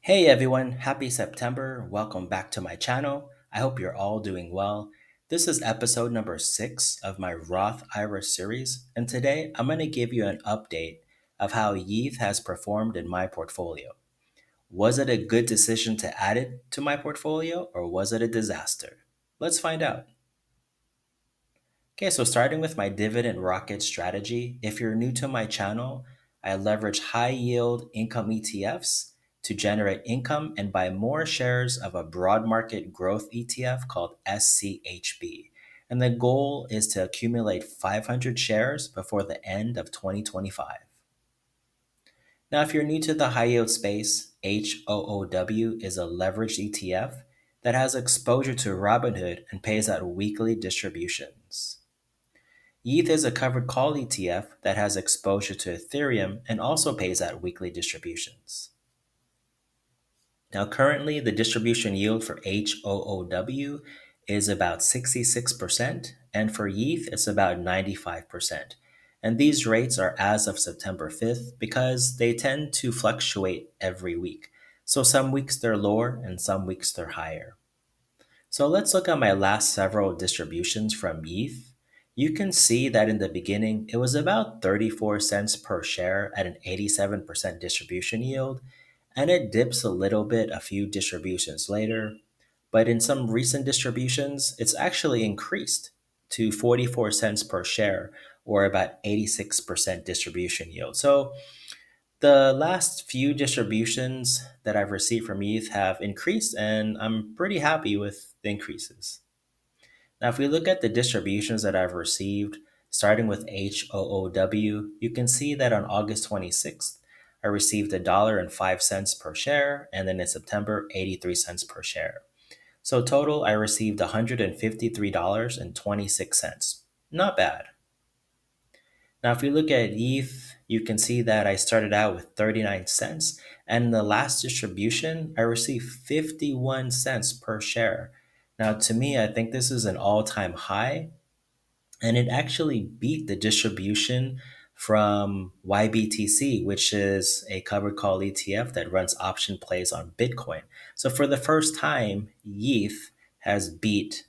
Hey everyone, happy September. Welcome back to my channel. I hope you're all doing well. This is episode number 6 of my Roth IRA series, and today I'm going to give you an update of how YETH has performed in my portfolio. Was it a good decision to add it to my portfolio or was it a disaster? Let's find out. Okay, so starting with my dividend rocket strategy, if you're new to my channel, I leverage high yield income ETFs to generate income and buy more shares of a broad market growth ETF called SCHB. And the goal is to accumulate 500 shares before the end of 2025. Now, if you're new to the high yield space, HOOW is a leveraged ETF that has exposure to Robinhood and pays out weekly distributions. YETH is a covered call ETF that has exposure to Ethereum and also pays out weekly distributions. Now, currently, the distribution yield for HOOW is about 66%, and for YETH, it's about 95%. And these rates are as of September 5th because they tend to fluctuate every week. So some weeks they're lower and some weeks they're higher. So let's look at my last several distributions from YETH. You can see that in the beginning, it was about 34 cents per share at an 87% distribution yield, and it dips a little bit a few distributions later. But in some recent distributions, it's actually increased to 44 cents per share or about 86% distribution yield. So the last few distributions that I've received from YETH have increased, and I'm pretty happy with the increases. Now, if we look at the distributions that I've received, starting with HOOW, you can see that on August 26th, I received $1.05 per share, and then in September, 83 cents per share. So total, I received $153.26. Not bad. Now, if we look at ETH, you can see that I started out with 39 cents, and in the last distribution, I received 51 cents per share. Now, to me, I think this is an all time high, and it actually beat the distribution from YBTC, which is a covered call ETF that runs option plays on Bitcoin. So, for the first time, ETH has beat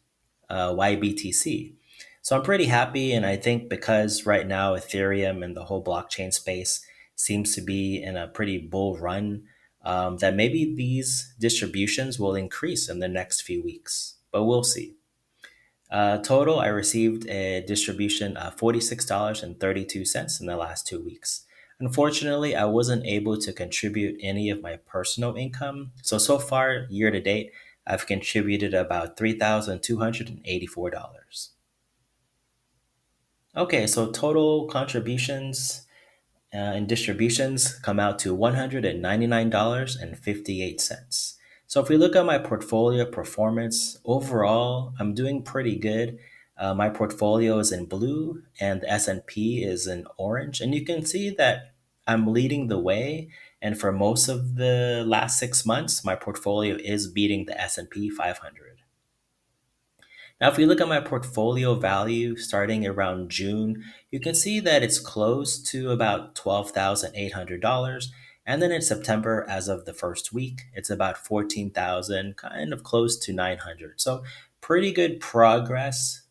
YBTC. So I'm pretty happy, and I think because right now Ethereum and the whole blockchain space seems to be in a pretty bull run, that maybe these distributions will increase in the next few weeks, but we'll see. Total, I received a distribution of $46.32 in the last 2 weeks. Unfortunately, I wasn't able to contribute any of my personal income. So far, year to date, I've contributed about $3,284. Okay, so total contributions and distributions come out to $199.58. So if we look at my portfolio performance, overall, I'm doing pretty good. My portfolio is in blue and the S&P is in orange. And you can see that I'm leading the way. And for most of the last 6 months, my portfolio is beating the S&P 500. Now, if we look at my portfolio value starting around June, you can see that it's close to about $12,800. And then in September, as of the first week, it's about 14,000, kind of close to 900. So pretty good progress.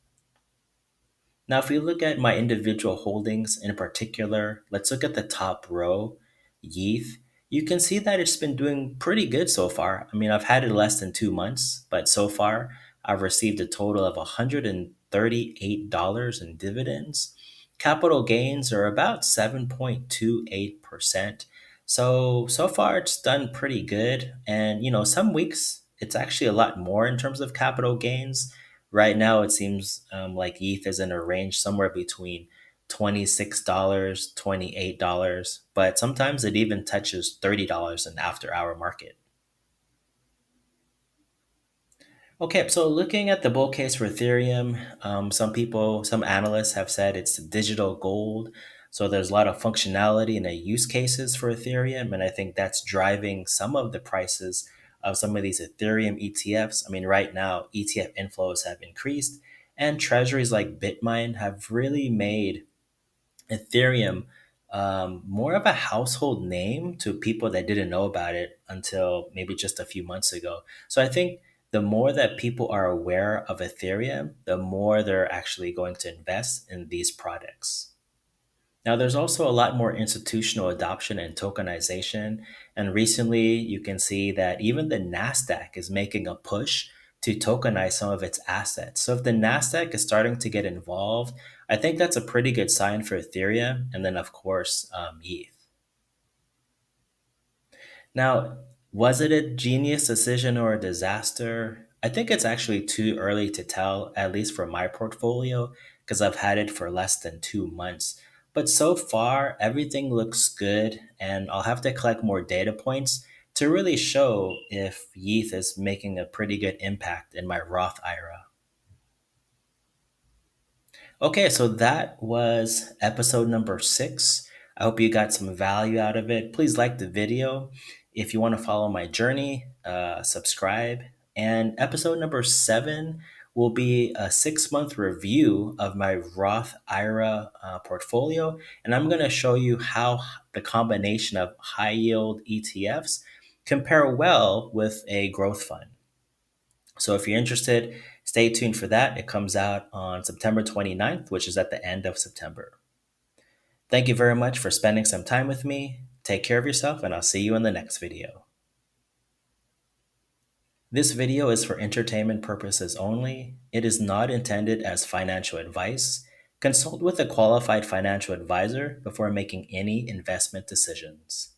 Now, if we look at my individual holdings in particular, let's look at the top row, YETH. You can see that it's been doing pretty good so far. I mean, I've had it less than 2 months, but so far I've received a total of $138 in dividends. Capital gains are about 7.28%. So far it's done pretty good. And, some weeks it's actually a lot more in terms of capital gains. Right now, it seems like ETH is in a range somewhere between $26, $28, but sometimes it even touches $30 in after hour market. Okay, so looking at the bull case for Ethereum, some analysts have said it's digital gold. So there's a lot of functionality and use cases for Ethereum, and I think that's driving some of the prices of some of these Ethereum ETFs. I mean, right now, ETF inflows have increased, and treasuries like Bitmine have really made Ethereum more of a household name to people that didn't know about it until maybe just a few months ago. So I think the more that people are aware of Ethereum, the more they're actually going to invest in these products. Now, there's also a lot more institutional adoption and tokenization. And recently, you can see that even the NASDAQ is making a push to tokenize some of its assets. So, if the NASDAQ is starting to get involved, I think that's a pretty good sign for Ethereum. And then, of course, ETH. Now, was it a genius decision or a disaster? I think it's actually too early to tell, at least for my portfolio, because I've had it for less than 2 months. But so far, everything looks good, and I'll have to collect more data points to really show if YETH is making a pretty good impact in my Roth IRA. Okay, so that was episode number 6. I hope you got some value out of it. Please like the video. If you want to follow my journey, subscribe. And episode number 7 will be a 6 month review of my Roth IRA portfolio. And I'm going to show you how the combination of high yield ETFs compare well with a growth fund. So if you're interested, stay tuned for that. It comes out on September 29th, which is at the end of September. Thank you very much for spending some time with me. Take care of yourself, and I'll see you in the next video. This video is for entertainment purposes only. It is not intended as financial advice. Consult with a qualified financial advisor before making any investment decisions.